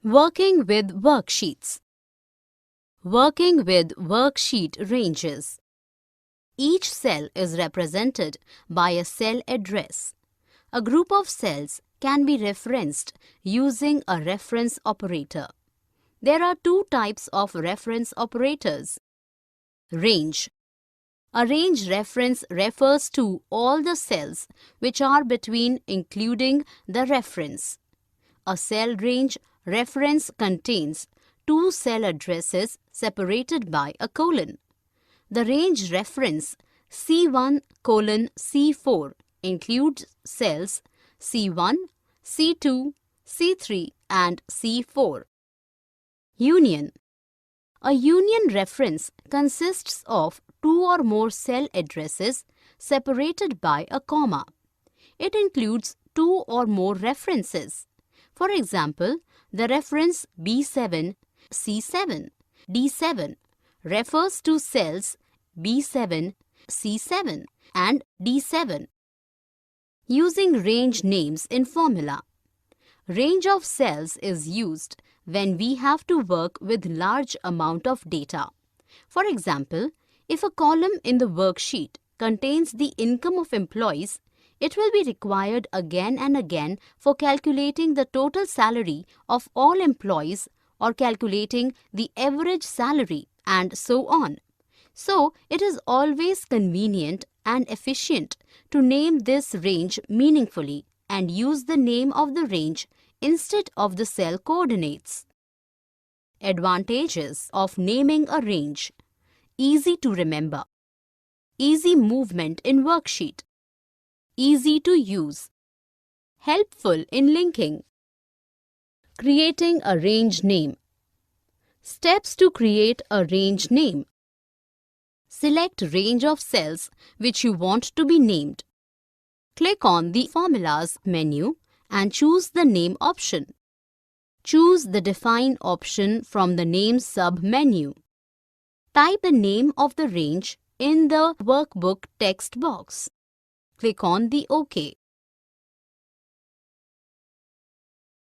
Working with worksheets. Working with worksheet ranges. Each cell is represented by a cell address. A group of cells can be referenced using a reference operator. There are two types of reference operators. Range. A range reference refers to all the cells which are between including the reference. A cell range reference contains two cell addresses separated by a colon. The range reference C1 colon C4 includes cells C1, C2, C3 and C4. Union. A union reference consists of two or more cell addresses separated by a comma. It includes two or more references. For example, the reference B7, C7, D7 refers to cells B7, C7 and D7. Using range names in formula. Range of cells is used when we have to work with large amount of data. For example, if a column in the worksheet contains the income of employees, it will be required again and again for calculating the total salary of all employees or calculating the average salary and so on. So, it is always convenient and efficient to name this range meaningfully and use the name of the range instead of the cell coordinates. Advantages of naming a range. Easy to remember. Easy movement in worksheet. Easy to use. Helpful in linking. Creating a range name. Steps to create a range name. Select range of cells which you want to be named. Click on the Formulas menu and choose the Name option. Choose the Define option from the Name sub-menu. Type the name of the range in the workbook text box. Click on the OK.